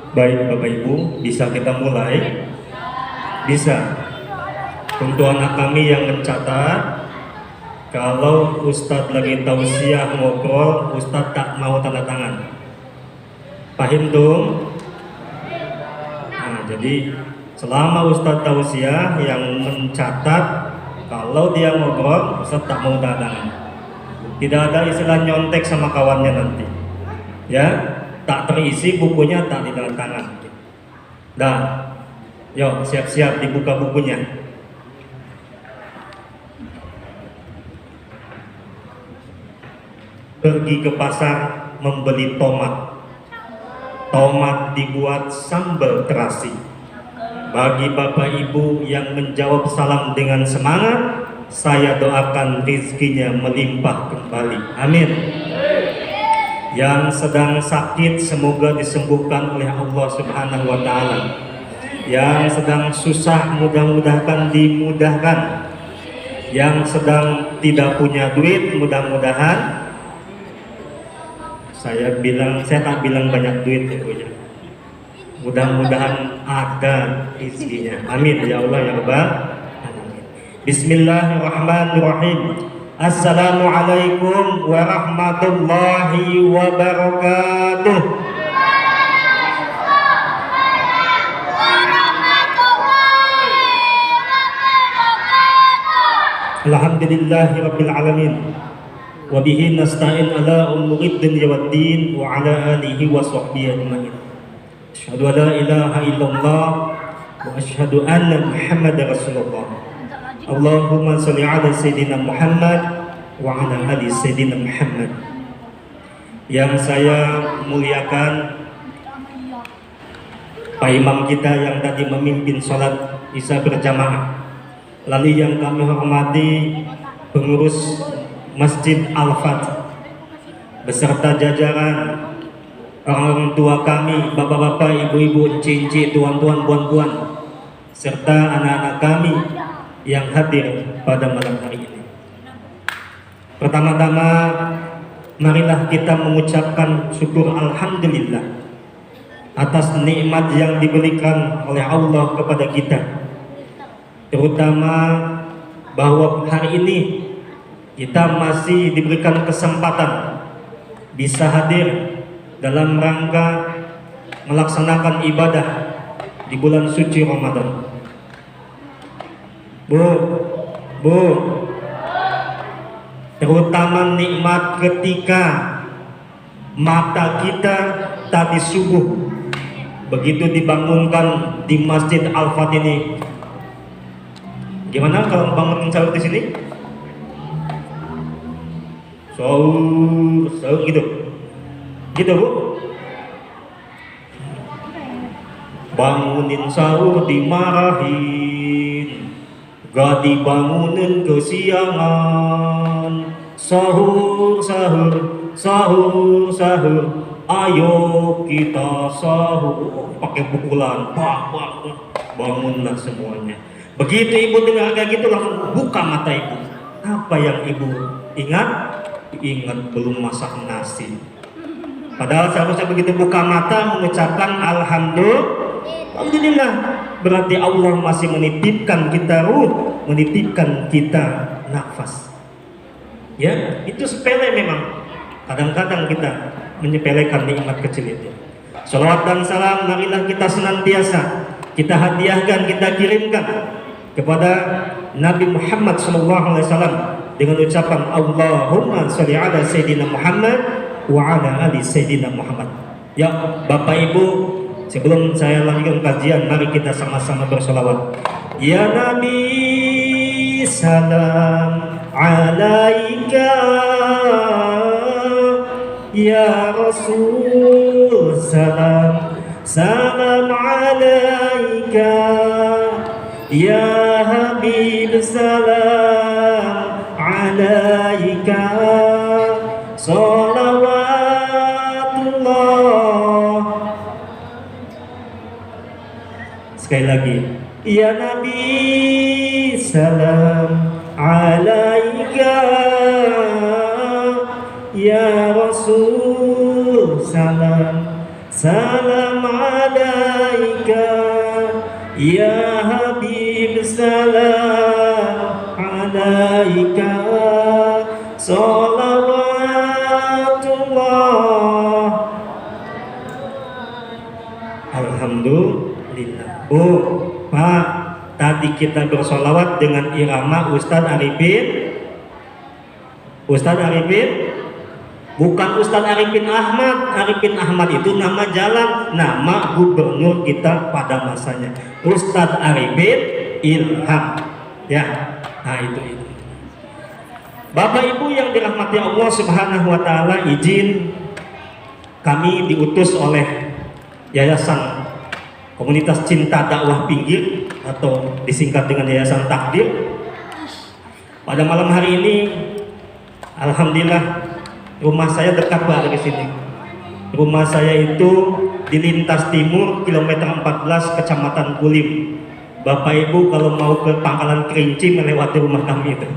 Baik Bapak Ibu, bisa kita mulai? Bisa. Untuk anak kami yang mencatat, kalau Ustadz lagi tausiah ngobrol, Ustadz tak mau tanda tangan. Paham dong? Nah, jadi selama Ustadz tausiah yang mencatat, kalau dia ngobrol, Ustadz tak mau tanda tangan. Tidak ada istilah nyontek sama kawannya nanti. Ya, tak terisi bukunya tak ditandatangan. Dah, yuk siap-siap dibuka bukunya. Pergi ke pasar membeli tomat. Tomat dibuat sambal terasi. Bagi Bapak Ibu yang menjawab salam dengan semangat, saya doakan rizkinya melimpah kembali. Amin. Yang sedang sakit semoga disembuhkan oleh Allah Subhanahu wa Ta'ala. Yang sedang susah mudah-mudahan dimudahkan. Yang sedang tidak punya duit mudah-mudahan saya tak bilang banyak duit ya. Mudah-mudahan ada rezekinya. Amin ya Allah ya Rabbal alamin. Bismillahirrahmanirrahim. Assalamualaikum warahmatullahi wabarakatuh. Alhamdulillahirabbil alamin. Wa bihi nasta'in ala umuri dunya waddin wa ala alihi wa sahbihi ajmain. Asyhadu an la ilaha illallah wa asyhadu anna Muhammadar Rasulullah. Allahumma sholli ala sayyidina Muhammad wa ala ali sayyidina Muhammad. Yang saya muliakan Pak Imam kita yang tadi memimpin sholat Isya berjamaah. Lalu yang kami hormati pengurus Masjid Al-Fat beserta jajaran orang tua kami, bapak-bapak, ibu-ibu, cincin, tuan-tuan, puan-puan, serta anak-anak kami yang hadir pada malam hari ini. Pertama-tama marilah kita mengucapkan syukur alhamdulillah atas nikmat yang diberikan oleh Allah kepada kita, terutama bahwa hari ini kita masih diberikan kesempatan bisa hadir dalam rangka melaksanakan ibadah di bulan suci Ramadan. Bu, terutama nikmat ketika mata kita tadi subuh begitu dibangunkan di Masjid Al-Fat ini. Gimana kalau bangun sahur di sini? Sahur gitu Bu. Bangunin sahur dimarahin, gak dibangunin kesiangan. Sahur, ayo kita sahur. Pakai pukulan, bangunlah semuanya. Begitu ibu dengar kayak gitu langsung buka mata ibu. Apa yang ibu ingat? Ingat belum masak nasi. Padahal seharusnya begitu buka mata mengucapkan alhamdulillah. Berarti Allah masih menitipkan kita ruh, menitipkan kita nafas. Ya, itu sepele memang. Kadang-kadang kita menyepelekan nikmat kecil itu. Salawat dan salam marilah kita senantiasa kita hadiahkan, kita kirimkan kepada Nabi Muhammad SAW dengan ucapan Allahumma sholli ala sayyidina Muhammad wa ala ali sayyidina Muhammad. Ya Bapak Ibu, sebelum saya lanjutkan kajian, mari kita sama-sama bersolawat. Ya Nabi salam alaika, ya Rasul salam alaika, ya Habib salam alaika, salawatullah. Sekali lagi, ya Nabi salam alaika, ya Rasul salam salam alaika ya Habib, salam alaika salawatullah. Alhamdulillah. Pak, tadi kita bersolawat dengan irama Ustadz Arifin. Ustadz Arifin, bukan Ustadz Arifin Ahmad. Arifin Ahmad itu nama jalan, nama gubernur kita pada masanya. Ustadz Arifin Ilham. Ya, nah itu. Bapak Ibu yang dirahmati Allah Subhanahu wa taala, izin kami diutus oleh Yayasan Komunitas Cinta Dakwah Pinggir atau disingkat dengan Yayasan Takdir. Pada malam hari ini, alhamdulillah, rumah saya dekat dari sini. Rumah saya itu di Lintas Timur, kilometer 14, Kecamatan Kulim. Bapak Ibu kalau mau ke Pangkalan Kerinci melewati rumah kami itu.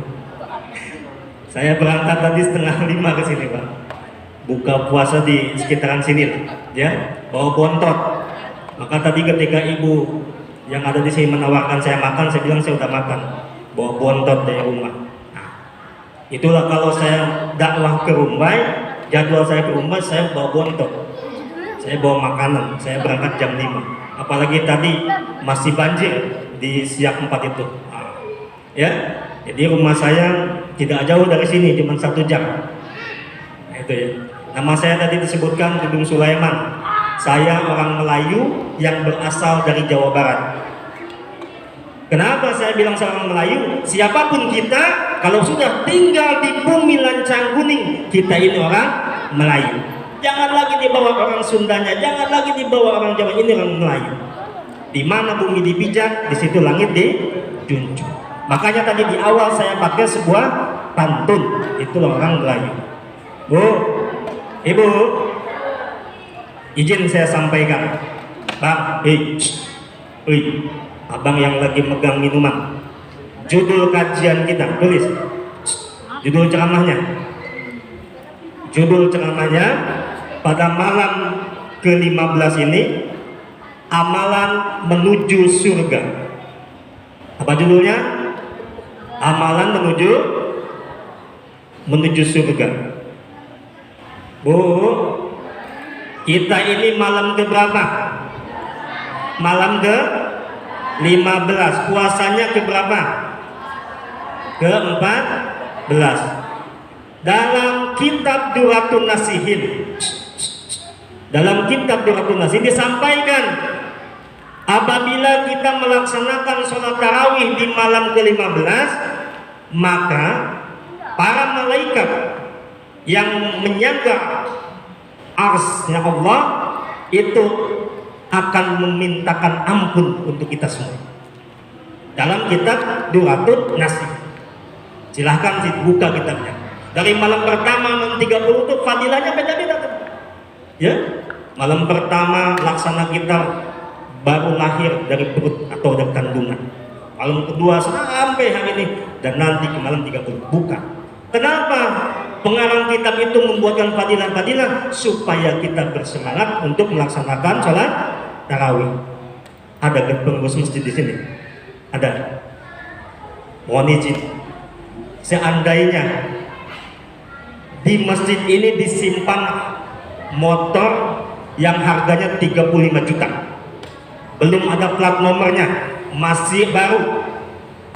Saya berangkat tadi 4:30 ke sini, Pak. Buka puasa di sekitaran sini, ya, bawa bontot. Maka tadi ketika ibu yang ada di sini menawarkan saya makan, saya bilang saya udah makan. Bawa bontot dari rumah. Nah, itulah kalau saya dakwah ke Rumbai, jadwal saya ke Rumbai, saya bawa bontot. Saya bawa makanan, saya berangkat jam 5. Apalagi tadi masih banjir di Siak 4 itu. Nah, ya, jadi rumah saya tidak jauh dari sini, cuma 1 jam. Nah, itu ya. Nama saya tadi disebutkan Dudung Sulaiman. Saya orang Melayu yang berasal dari Jawa Barat. Kenapa saya bilang seorang Melayu? Siapapun kita, kalau sudah tinggal di bumi lancang kuning, kita ini orang Melayu. Jangan lagi dibawa orang Sundanya, jangan lagi dibawa orang Jawa, ini orang Melayu. Di mana bumi dipijak, di situ langit dijunjung. Makanya tadi di awal saya pakai sebuah pantun, itulah orang Melayu. Bu, Ibu, izin saya sampaikan. Pak, abang yang lagi megang minuman. Judul kajian kita, tulis. Judul ceramahnya. Judul ceramahnya pada malam ke-15 ini, amalan menuju surga. Apa judulnya? Amalan menuju surga. Bu, kita ini malam ke berapa? Malam ke 15. Puasanya ke berapa? Ke 14. Dalam kitab Duratun Nasihin, dalam kitab Duratun Nasihin disampaikan, apabila kita melaksanakan sholat tarawih di malam ke-15, maka para malaikat yang menjaga arsy-Nya Allah itu akan memintakan ampun untuk kita semua. Dalam kitab Duratun Nasihin, silahkan dibuka kitabnya. Dari malam pertama malam 30 itu fadilahnya beda-beda. Ya, malam pertama laksana kita baru lahir dari perut atau dari kandungan. Malam kedua sampai hari ini, dan nanti ke malam 30 buka. Kenapa? Pengarang kitab itu membuatkan fadilah-fadilah supaya kita bersemangat untuk melaksanakan sholat tarawih. Ada pengurus masjid di sini? Ada. Mohon izin. Seandainya di masjid ini disimpan motor yang harganya 35 juta, belum ada plat nomornya, masih baru,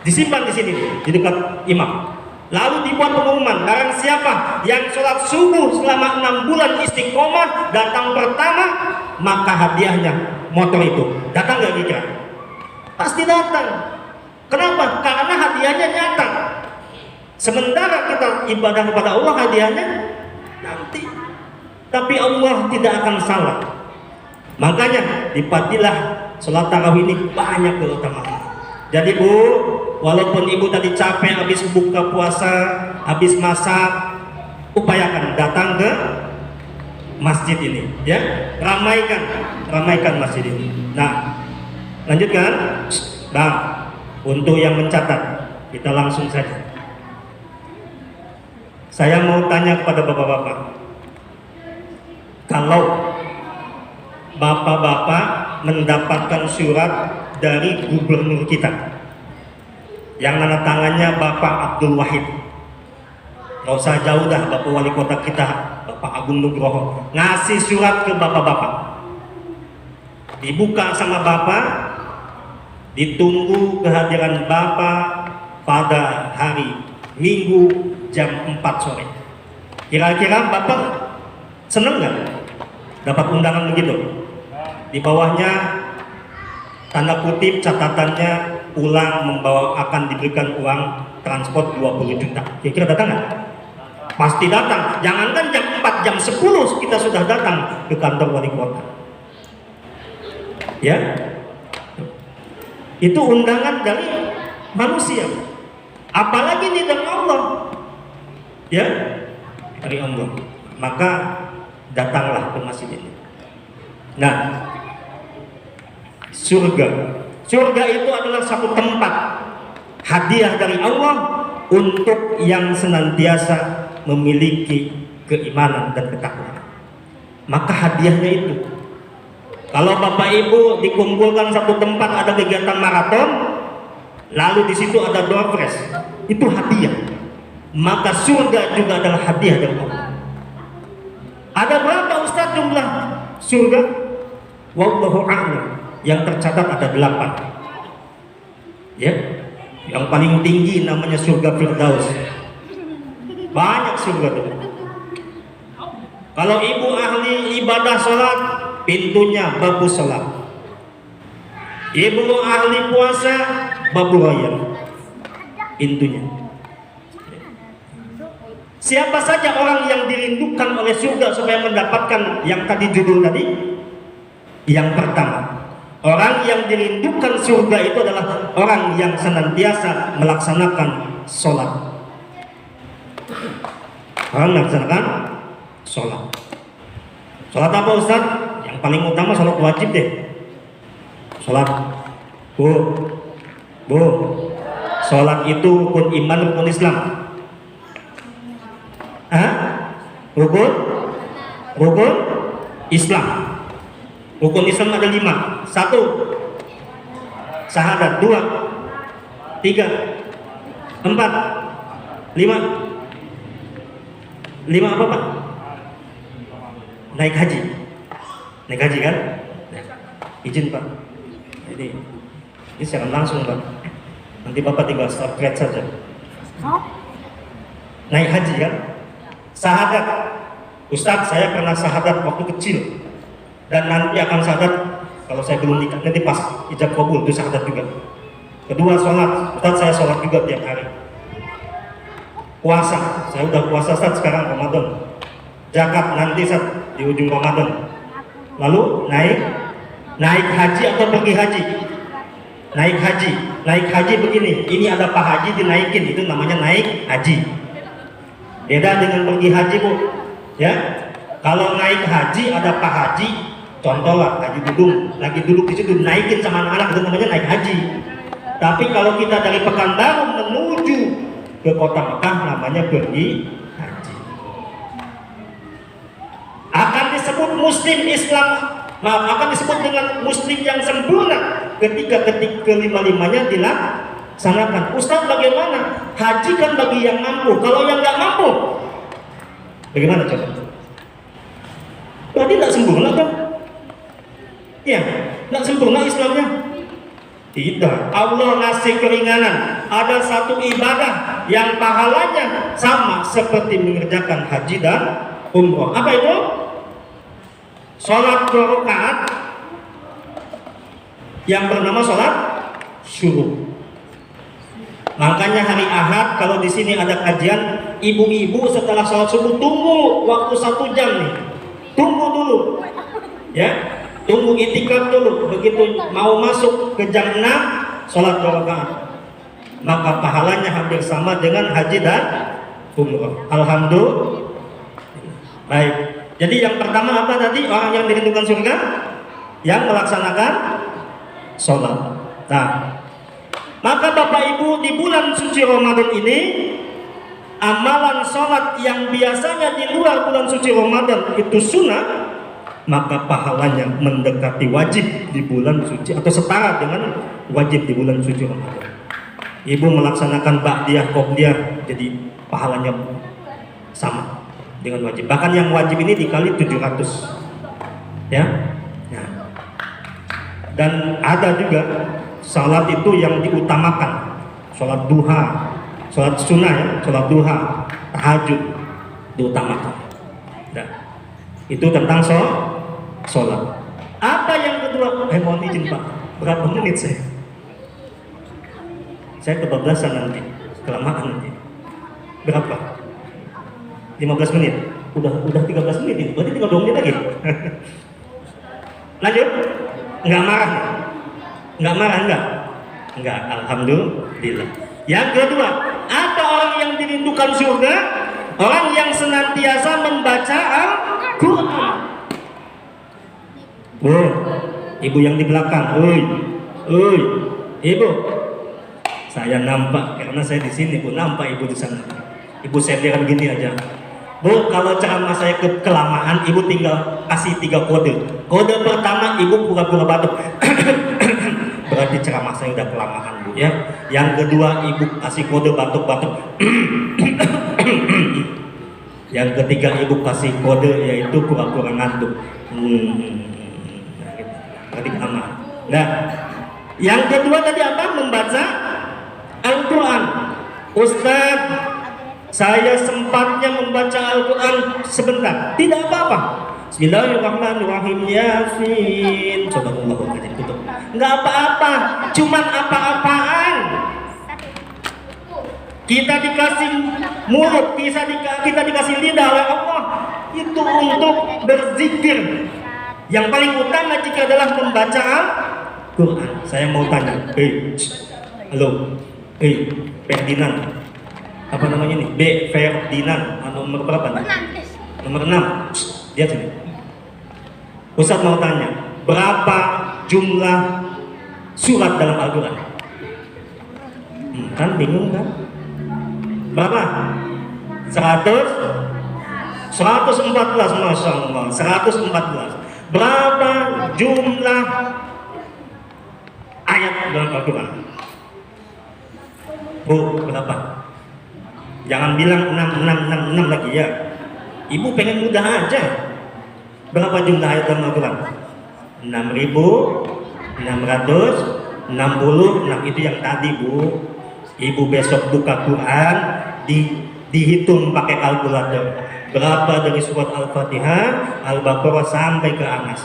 disimpan di sini di dekat imam. Lalu dibuat pengumuman, barang siapa yang sholat subuh selama 6 bulan istiqomah datang pertama, maka hadiahnya motor itu. Datang gak kira? Pasti datang. Kenapa? Karena hadiahnya nyata. Sementara kita ibadah kepada Allah, hadiahnya nanti. Tapi Allah tidak akan salah. Makanya di fadilah sholat tarawih ini banyak keutamaan. Jadi Bu, walaupun ibu tadi capek habis buka puasa, habis masak, upayakan datang ke masjid ini, ya, ramaikan masjid ini. Nah, lanjutkan, Bang. Untuk yang mencatat, kita langsung saja. Saya mau tanya kepada bapak-bapak, kalau bapak-bapak mendapatkan surat dari gubernur kita yang nana tangannya Bapak Abdul Wahid. Gak usah jauh dah, Bapak Wali Kota kita Bapak Agung Nugroho ngasih surat ke bapak-bapak, dibuka sama bapak, ditunggu kehadiran bapak pada hari Minggu jam 4 sore. Kira-kira bapak seneng nggak dapat undangan begitu? Di bawahnya tanda kutip catatannya pulang membawa akan diberikan uang transport 20 juta. Kira-kira datang nggak? Pasti datang. Jangankan jam 4, jam 10 kita sudah datang ke kantor wali kota. Ya, itu undangan dari manusia. Apalagi ini dari Allah. Ya, dari Allah. Maka datanglah ke masjid ini. Nah, surga itu adalah satu tempat hadiah dari Allah untuk yang senantiasa memiliki keimanan dan ketakwaan. Maka hadiahnya itu, kalau Bapak Ibu dikumpulkan satu tempat, ada kegiatan maraton, lalu di situ ada door prize, itu hadiah. Maka surga juga adalah hadiah dari Allah. Ada berapa Ustaz jumlah surga? Wallahu a'lam. Yang tercatat ada 8. Ya, yang paling tinggi namanya surga Firdaus. Banyak surga itu. Kalau ibu ahli ibadah sholat, pintunya babu sholat. Ibu ahli puasa, babu rayyan, pintunya. Siapa saja orang yang dirindukan oleh surga supaya mendapatkan yang tadi judul tadi? Yang pertama, orang yang dirindukan surga itu adalah orang yang senantiasa melaksanakan sholat. Orang melaksanakan sholat. Sholat apa Ustaz? Yang paling utama sholat wajib deh. Sholat, bu, sholat itu rukun iman, rukun Islam. Rukun Islam. Rukun Islam ada 5. 1, syahadat. 2, 3, 4, 5. 5 apa Pak? Naik haji kan? Izin Pak. Ini secara langsung Pak. Nanti Bapak tinggal subscribe saja. Naik haji kan? Syahadat. Ustaz, saya pernah syahadat waktu kecil dan nanti akan syahadat kalau saya belum nikah, nanti pas ijab kabul itu syahadat juga. Kedua, sholat. Ustaz, saya sholat juga tiap hari. Puasa, saya udah puasa Ustaz sekarang Ramadan. Zakat nanti Ustaz di ujung Ramadan. Lalu naik haji atau pergi haji? Naik haji begini. Ini ada Pak Haji dinaikin, itu namanya naik haji. Beda dengan pergi haji Bu. Ya, kalau naik haji ada Pak Haji, contoh lah Haji Dudung, lagi duduk di situ naikin sama anak-anak, itu namanya naik haji. Tapi kalau kita dari Pekanbaru menuju ke kota Mekah namanya pergi haji. Akan disebut Muslim Islam, akan disebut dengan Muslim yang sempurna ketika kelima-limanya dilaksanakan. Ustaz, bagaimana? Haji kan bagi yang mampu. Kalau yang nggak mampu, bagaimana coba? Berarti nggak sempurna kan? Iya, nggak sempurna Islamnya. Tidak, Allah ngasih keringanan. Ada satu ibadah yang pahalanya sama seperti mengerjakan haji dan umroh. Apa itu? Sholat 2 rakaat yang bernama sholat syuruk. Makanya hari Ahad kalau di sini ada kajian, ibu-ibu setelah sholat subuh tunggu waktu 1 jam nih. Tunggu dulu. Ya. Tunggu itikaf dulu, begitu mau masuk ke jam 6 sholat 2 rakaat, maka pahalanya hampir sama dengan haji dan umroh. Alhamdulillah. Baik, jadi yang pertama apa tadi? Orang yang dirindukan surga yang melaksanakan sholat. Nah, maka Bapak Ibu, di bulan suci Ramadan ini, amalan sholat yang biasanya di luar bulan suci Ramadan itu sunnah, maka pahalanya mendekati wajib di bulan suci atau setara dengan wajib di bulan suci Ramadan. Ibu melaksanakan ba'diyah, qobliyah, jadi pahalanya sama dengan wajib. Bahkan yang wajib ini dikali 700. Ya. Nah. Dan ada juga salat itu yang diutamakan. Salat duha, salat sunnah ya, salat duha, tahajud diutamakan. Nah, itu tentang sholat. Apa yang kedua? Mohon izin Pak, berapa menit saya? Saya kebablasan nanti, kelamaan nanti. Berapa? 15 menit? Udah 13 menit ini, berarti 30 menit lagi. Lanjut? Nggak marah? Enggak, alhamdulillah. Yang kedua, apa orang yang dirindukan surga? Orang yang senantiasa membaca Al-Quran. Oh, ibu yang di belakang, oi, ibu. Saya nampak karena saya di sini, bu, nampak ibu di sana. Ibu saya biarkan gini aja. Bu, kalau ceramah saya kelamaan, ibu tinggal kasih 3 kode. Kode pertama, ibu pura-pura batuk. Berarti ceramah saya udah kelamaan, bu, ya. Yang kedua, ibu kasih kode batuk-batuk. Yang ketiga, ibu kasih kode yaitu pura-pura ngantuk. Berarti aman. Nah, yang kedua tadi apa? Membaca Al-Quran. Ustaz, saya sempatnya membaca Al-Quran sebentar. Tidak apa-apa. Bismillahirrahmanirrahim. Yasin. Subhanallah. Nggak apa-apa. Cuman apa-apaan. Kita dikasih mulut, kita dikasih lidah oleh Allah. Itu untuk berzikir. Yang paling utama jika adalah membaca Al-Quran. Saya mau tanya, halo, Ferdinand, apa namanya ini? Ferdinand, nomor berapa nih? Nomor 6. Lihat sini. Ustaz mau tanya, berapa jumlah surat dalam Al-Quran? Kan bingung kan? Berapa? 114, Masya Allah, 114. Berapa jumlah ayat dalam Al-Quran? Bu, berapa? Jangan bilang 6 lagi ya. Ibu pengen mudah aja. Berapa jumlah ayat dalam Al-Quran? 6.666. Itu yang tadi, Bu. Ibu besok buka Quran, dihitung pakai kalkulator. Berapa dari surat Al-Fatihah, Al-Baqarah sampai ke Anas.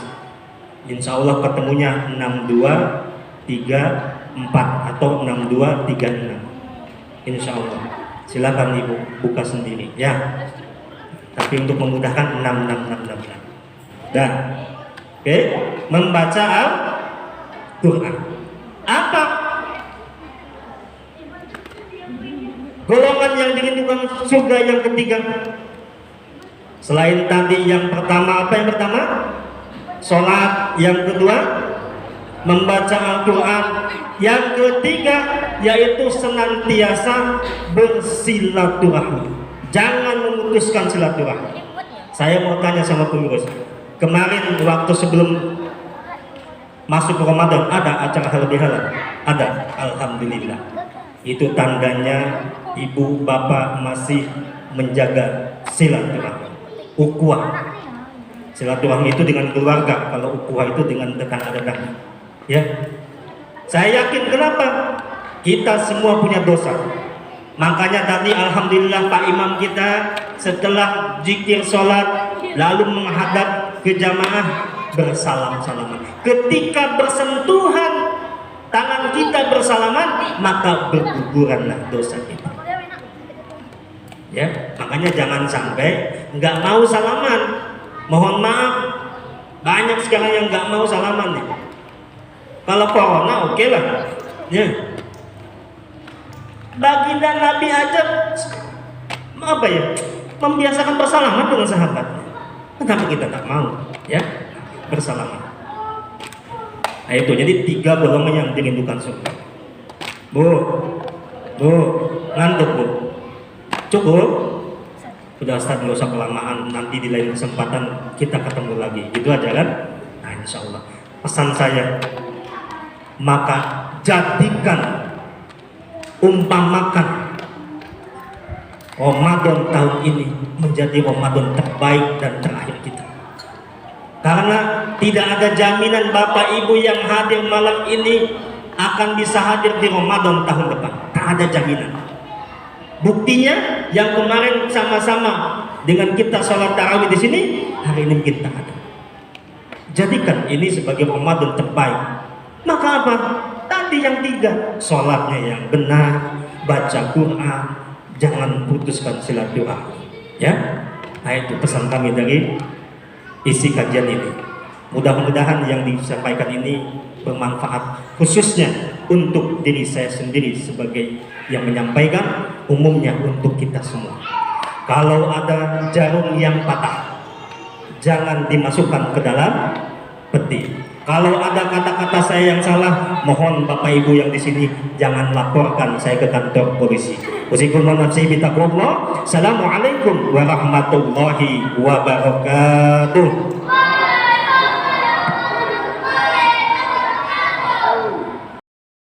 Insya Allah ketemunya 6234 atau 6236. Insya Allah. Silakan ibu buka sendiri ya. Tapi untuk memudahkan 6666. Dan oke, membaca Al-Quran. Apa golongan yang dirindukan surga yang ketiga? Selain tadi yang pertama, apa yang pertama? Sholat. Yang kedua, membaca Al-Quran. Yang ketiga, yaitu senantiasa bersilaturahmi. Jangan memutuskan silaturahmi. Saya mau tanya sama pengurus, kemarin waktu sebelum masuk ke Ramadan ada acara halal-bihalal? Ada, alhamdulillah. Itu tandanya ibu bapak masih menjaga silaturahmi. Ukhuwah. Silaturahmi itu dengan keluarga, kalau ukhuwah itu dengan tetangga-tetangga. Ya. Saya yakin kenapa? Kita semua punya dosa. Makanya tadi alhamdulillah Pak Imam kita setelah zikir sholat lalu menghadap ke jamaah bersalam-salaman. Ketika bersentuhan tangan kita bersalaman, maka berguguranlah dosa kita. Ya, makanya jangan sampai nggak mau salaman. Mohon maaf, banyak sekarang yang nggak mau salaman nih. Kalau corona oke lah, ya. Baginda Nabi aja apa ya, membiasakan bersalaman dengan sahabat. Kenapa kita tak mau, ya, bersalaman? Nah itu, jadi 3 golongan yang dirindukan surga. Bu, ngantuk bu? Cukup? Udah Ustaz, nggak usah kelamaan, nanti di lain kesempatan kita ketemu lagi. Gitu aja kan? Nah, insya Allah. Pesan saya, maka jadikan, umpamakan Ramadan tahun ini menjadi Ramadan terbaik dan terakhir kita. Karena tidak ada jaminan Bapak Ibu yang hadir malam ini akan bisa hadir di Ramadan tahun depan. Tak ada jaminan. Buktinya yang kemarin sama-sama dengan kita sholat tarawih di sini, hari ini kita ada. Jadikan ini sebagai Ramadan terbaik. Maka apa? Tadi yang 3, sholatnya yang benar, baca Quran, jangan putuskan silaturahmi. Ya, nah itu pesan kami dari isi kajian ini. Mudah-mudahan yang disampaikan ini bermanfaat, khususnya untuk diri saya sendiri sebagai yang menyampaikan, umumnya untuk kita semua. Kalau ada jarum yang patah, jangan dimasukkan ke dalam peti. Kalau ada kata-kata saya yang salah, mohon Bapak Ibu yang di sini jangan laporkan saya ke kantor polisi. Assalamualaikum warahmatullahi wabarakatuh.